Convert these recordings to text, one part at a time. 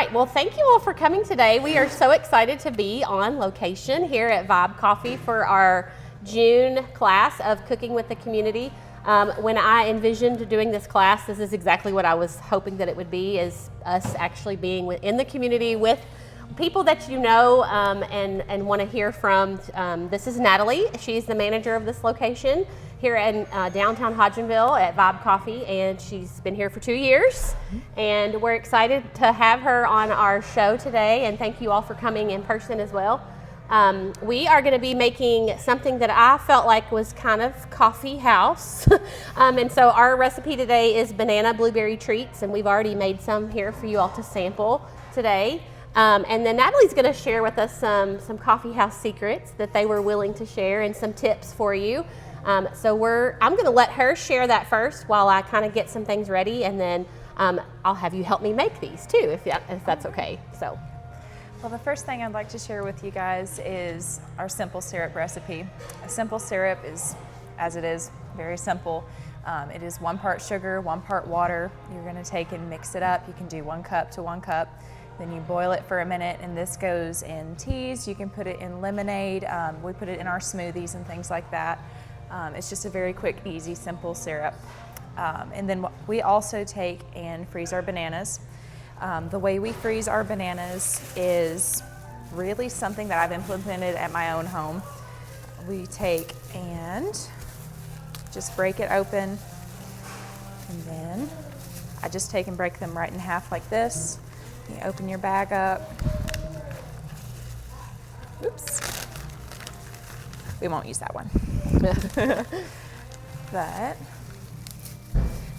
right, well, thank you all for coming today. We are so excited to be on location here at Vibe Coffee for our June class of Cooking with the Community. When I envisioned doing this class, this is exactly what I was hoping that it would be, is us actually being in the community with people that you know and want to hear from. This is Natalie. She's the manager of this location here in downtown Hodgenville at Vibe Coffee, and she's been here for 2 years. And we're excited to have her on our show today, and thank you all for coming in person as well. We are going to be making something that I felt like was kind of coffee house. And so our recipe today is banana blueberry treats, and we've already made some here for you all to sample today. And then Natalie's going to share with us some coffee house secrets that they were willing to share and some tips for you. I'm going to let her share that first while I kind of get some things ready, and then I'll have you help me make these too, if that's okay. So. Well, the first thing I'd like to share with you guys is our simple syrup recipe. A simple syrup is, as it is, very simple. It is 1 part sugar, 1 part water. You're going to take and mix it up. You can do 1 cup to 1 cup. Then you boil it for a minute, and this goes in teas. You can put it in lemonade. We put it in our smoothies and things like that. It's just a very quick, easy, simple syrup. And then we also take and freeze our bananas. The way we freeze our bananas is really something that I've implemented at my own home. We take and just break it open, and then I just take and break them right in half like this. You open your bag up. Oops. We won't use that one. But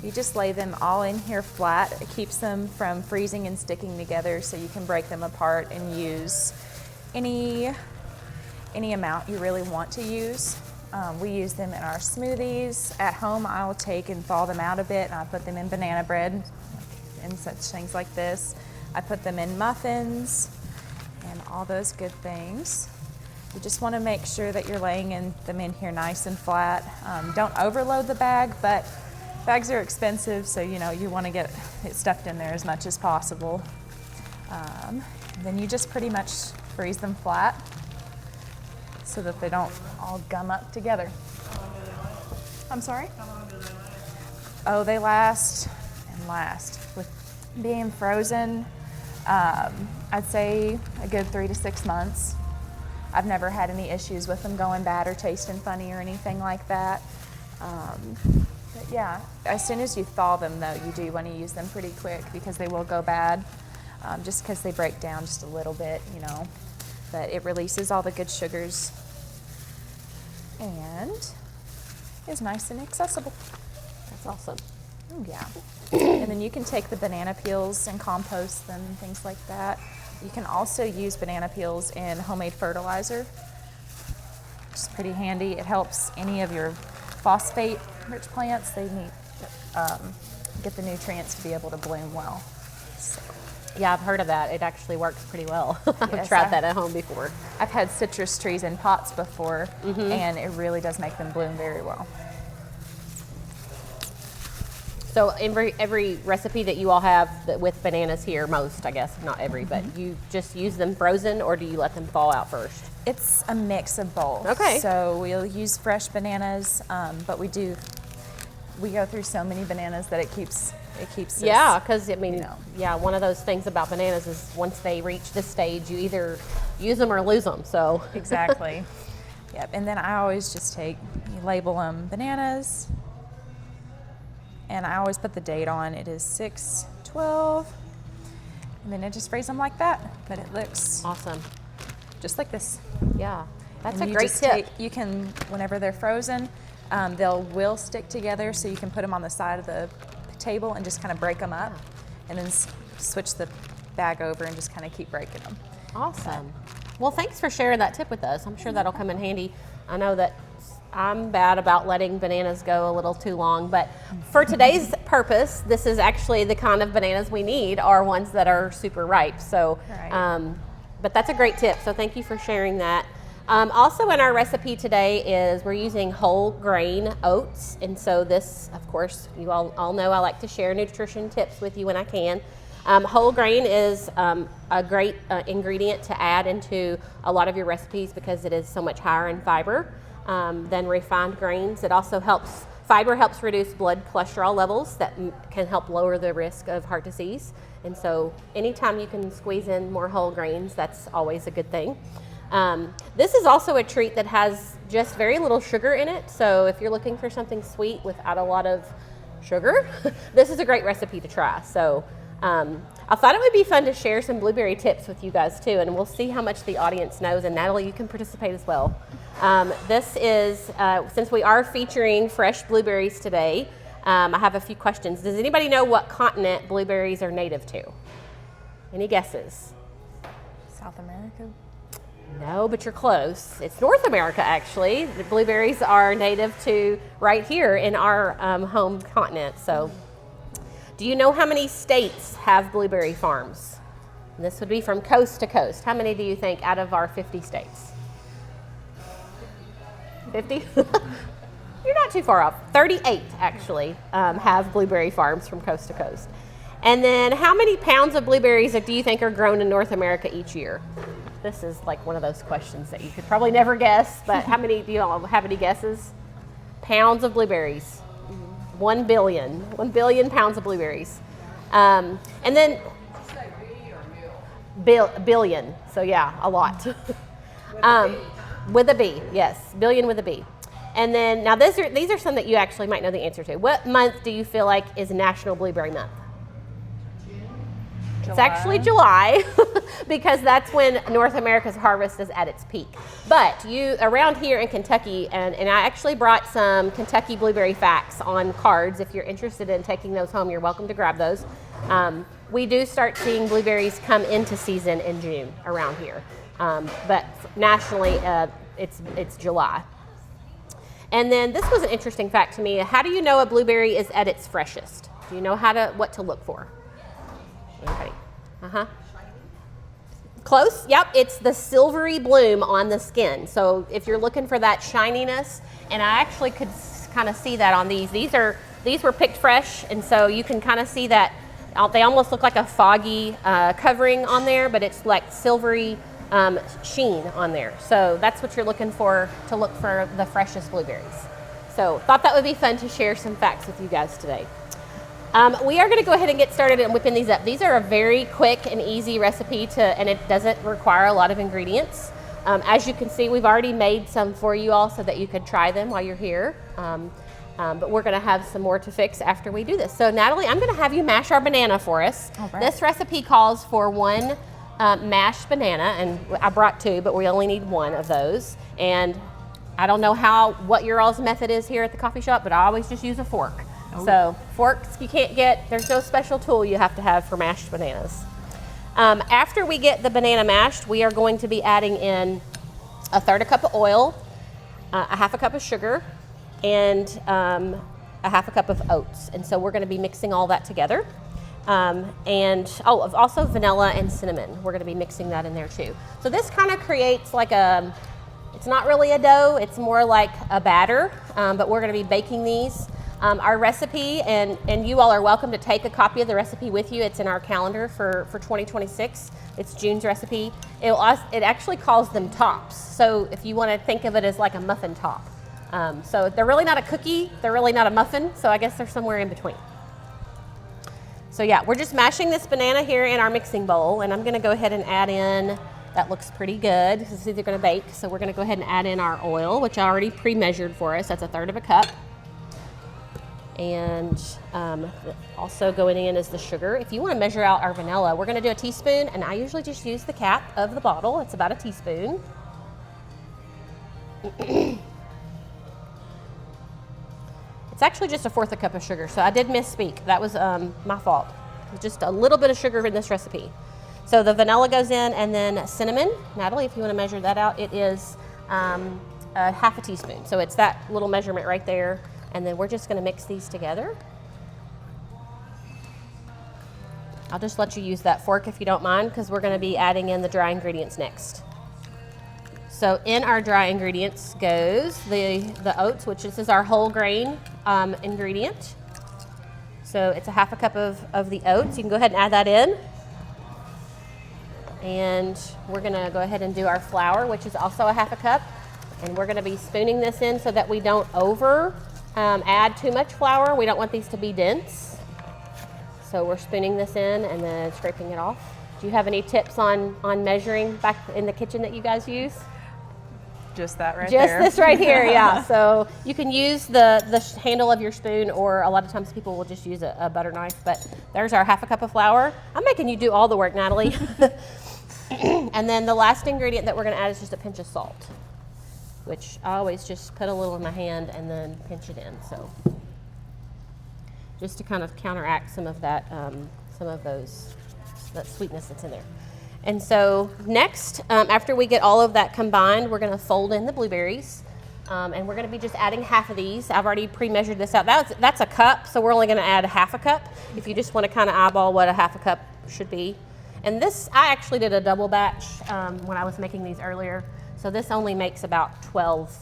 you just lay them all in here flat. It keeps them from freezing and sticking together, so you can break them apart and use any amount you really want to use. We use them in our smoothies. At home, I'll take and thaw them out a bit, and I put them in banana bread and such things like this. I put them in muffins and all those good things. You just want to make sure that you're laying them in here nice and flat. Don't overload the bag, but bags are expensive, so you want to get it stuffed in there as much as possible. Then you just pretty much freeze them flat so that they don't all gum up together. I'm sorry? Oh, they last and last. With being frozen, I'd say a good 3 to 6 months. I've never had any issues with them going bad or tasting funny or anything like that. But yeah, as soon as you thaw them, though, you do want to use them pretty quick because they will go bad, just because they break down just a little bit, But it releases all the good sugars and is nice and accessible. That's awesome. Oh, yeah. And then you can take the banana peels and compost them and things like that. You can also use banana peels in homemade fertilizer, which is pretty handy. It helps any of your phosphate-rich plants. They need get the nutrients to be able to bloom well. So. Yeah, I've heard of that. It actually works pretty well. I've Yes, tried that at home before. I've had citrus trees in pots before, and it really does make them bloom very well. So every recipe that you all have with bananas here, most, I guess, not every, but you just use them frozen, or do you let them thaw out first? It's a mix of both. Okay. So we'll use fresh bananas, but we go through so many bananas that it keeps us, Yeah, because one of those things about bananas is once they reach this stage, you either use them or lose them. So Exactly. Yep. And then I always just you label them bananas. And I always put the date on. It is 6/12, and then I just freeze them like that. But it looks awesome, just like this. Yeah, that's And a great tip. You can, whenever they're frozen, will stick together, so you can put them on the side of the table and just kind of break them up, and then switch the bag over and just kind of keep breaking them. Awesome. Well, thanks for sharing that tip with us. I'm sure that'll come in handy. I know that I'm bad about letting bananas go a little too long, but for today's purpose, this is actually the kind of bananas we need are ones that are super ripe. So, Right. But that's a great tip. So thank you for sharing that. Also in our recipe today is we're using whole grain oats. And so this, of course, you all know I like to share nutrition tips with you when I can. Whole grain is a great ingredient to add into a lot of your recipes because it is so much higher in fiber than refined grains. It also fiber helps reduce blood cholesterol levels that can help lower the risk of heart disease. And so anytime you can squeeze in more whole grains, that's always a good thing. This is also a treat that has just very little sugar in it. So if you're looking for something sweet without a lot of sugar, this is a great recipe to try. So I thought it would be fun to share some blueberry tips with you guys too, and we'll see how much the audience knows. And Natalie, you can participate as well. This is, since we are featuring fresh blueberries today, I have a few questions. Does anybody know what continent blueberries are native to? Any guesses? South America? No, but you're close. It's North America, actually. The blueberries are native to right here in our home continent. So, do you know how many states have blueberry farms? And this would be from coast to coast. How many do you think out of our 50 states? 50? You're not too far off. 38 actually have blueberry farms from coast to coast. And then how many pounds of blueberries do you think are grown in North America each year? This is like one of those questions that you could probably never guess, but how many, do you all have any guesses? Pounds of blueberries. 1 billion. 1 billion pounds of blueberries. And then billion. So yeah, a lot. With a B, yes. Billion with a B. And then now these are some that you actually might know the answer to. What month do you feel like is National Blueberry Month? It's actually July because that's when North America's harvest is at its peak. But around here in Kentucky, and I actually brought some Kentucky blueberry facts on cards. If you're interested in taking those home, you're welcome to grab those. We do start seeing blueberries come into season in June around here. But nationally, it's July. And then this was an interesting fact to me. How do you know a blueberry is at its freshest? Do you know what to look for? Anybody? Close? Yep, it's the silvery bloom on the skin. So if you're looking for that shininess, and I actually could kind of see that on these. These were picked fresh, and so you can kind of see that they almost look like a foggy covering on there, but it's like silvery sheen on there. So that's what you're looking for to look for the freshest blueberries. So thought that would be fun to share some facts with you guys today. We are going to go ahead and get started and whipping these up. These are a very quick and easy recipe and it doesn't require a lot of ingredients. As you can see, we've already made some for you all so that you could try them while you're here. But we're going to have some more to fix after we do this. So Natalie, I'm going to have you mash our banana for us. All right. This recipe calls for 1 mashed banana, and I brought 2, but we only need 1 of those. And I don't know what your all's method is here at the coffee shop, but I always just use a fork. So forks you can't get, there's no special tool you have to have for mashed bananas. After we get the banana mashed, we are going to be adding in 1/3 cup of oil, 1/2 cup of sugar, and 1/2 cup of oats. And so we're going to be mixing all that together. And also vanilla and cinnamon. We're going to be mixing that in there too. So this kind of creates like it's not really a dough, it's more like a batter, but we're going to be baking these. Our recipe, and you all are welcome to take a copy of the recipe with you. It's in our calendar for 2026. It's June's recipe. It actually calls them tops. So if you want to think of it as like a muffin top. So they're really not a cookie, they're really not a muffin, so I guess they're somewhere in between. So yeah, we're just mashing this banana here in our mixing bowl, and I'm going to go ahead and add in, that looks pretty good. This is they're going to bake, so we're going to go ahead and add in our oil, which I already pre-measured for us. That's 1/3 cup. And also going in is the sugar. If you want to measure out our vanilla, we're going to do a teaspoon, and I usually just use the cap of the bottle. It's about a teaspoon. It's actually just 1/4 cup of sugar, so I did misspeak. That was my fault. Just a little bit of sugar in this recipe. So the vanilla goes in, and then cinnamon. Natalie, if you want to measure that out, it is 1/2 teaspoon. So it's that little measurement right there. And then we're just going to mix these together. I'll just let you use that fork if you don't mind, because we're going to be adding in the dry ingredients next. So in our dry ingredients goes the oats, which this is our whole grain ingredient. So So it's a half a cup of the oats. You can go ahead and add that in. And we're gonna go ahead and do our flour, which is also a half a cup. And we're gonna be spooning this in so that we don't add too much flour. We don't want these to be dense. So we're spooning this in and then scraping it off. Do you have any tips on measuring back in the kitchen that you guys use? Just that right Just there. this right here, yeah. So you can use the handle of your spoon, or a lot of times people will just use a butter knife, but there's our half a cup of flour. I'm making you do all the work, Natalie. And then the last ingredient that we're gonna add is just a pinch of salt, which I always just put a little in my hand and then pinch it in. So just to kind of counteract some of that, that sweetness that's in there. And so next, after we get all of that combined, we're gonna fold in the blueberries. And we're gonna be just adding half of these. I've already pre-measured this out. That's a cup, so we're only gonna add a half a cup if you just wanna kind of eyeball what a half a cup should be. And this, I actually did a double batch when I was making these earlier. So this only makes about 12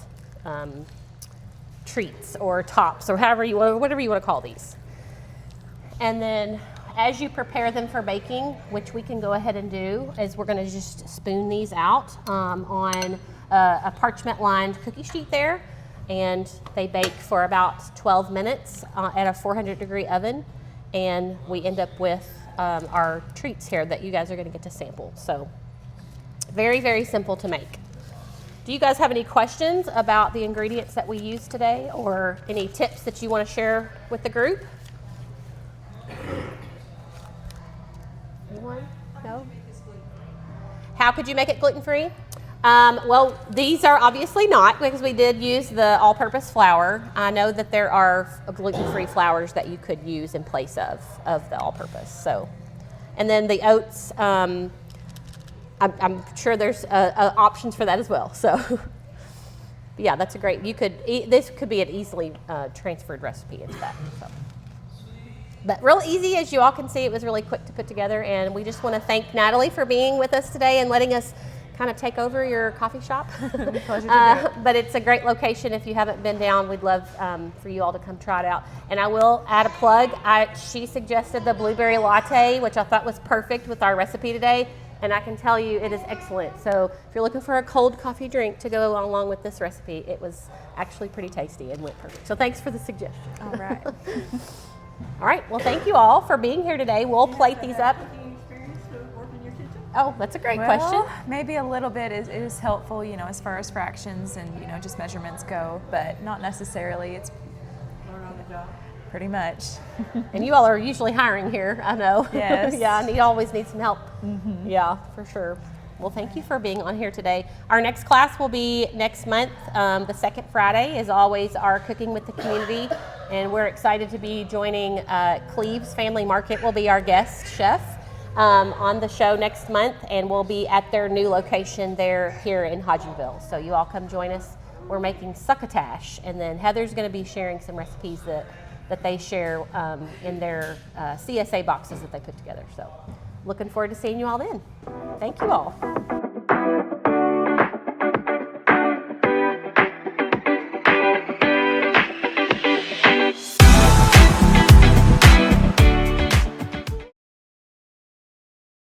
treats or tops or whatever you wanna call these. And then as you prepare them for baking, which we can go ahead and do, is we're gonna just spoon these out on a parchment lined cookie sheet there. And they bake for about 12 minutes at a 400-degree oven. And we end up with our treats here that you guys are gonna get to sample. So very, very simple to make. Do you guys have any questions about the ingredients that we used today, or any tips that you wanna share with the group? Anyone? No? How could you make it gluten-free? Well, these are obviously not, because we did use the all-purpose flour. I know that there are gluten-free flours that you could use in place of the all-purpose. So, and then the oats, I'm sure there's options for that as well. So, yeah, that's a great. This could be an easily transferred recipe into that. So. But real easy, as you all can see. It was really quick to put together, and we just want to thank Natalie for being with us today and letting us kind of take over your coffee shop. Pleasure to do it. But it's a great location. If you haven't been down, we'd love for you all to come try it out. And I will add a plug. She suggested the blueberry latte, which I thought was perfect with our recipe today, and I can tell you it is excellent. So if you're looking for a cold coffee drink to go along with this recipe, it was actually pretty tasty and went perfect. So thanks for the suggestion. All right. All right, well, thank you all for being here today. We'll plate these up. Oh, that's a great question. Maybe a little bit is helpful, as far as fractions and, just measurements go, but not necessarily. It's learn on the job. Pretty much. And you all are usually hiring here, I know. Yes. Yeah, and you always need some help. Mm-hmm. Yeah, for sure. Well, thank you for being on here today. Our next class will be next month. The second Friday is always our Cooking with the Community, and we're excited to be joining Cleve's Family Market will be our guest chef on the show next month, and we'll be at their new location there here in Hodgenville. So you all come join us. We're making succotash, and then Heather's going to be sharing some recipes that they share in their CSA boxes that they put together. So looking forward to seeing you all then. Thank you all.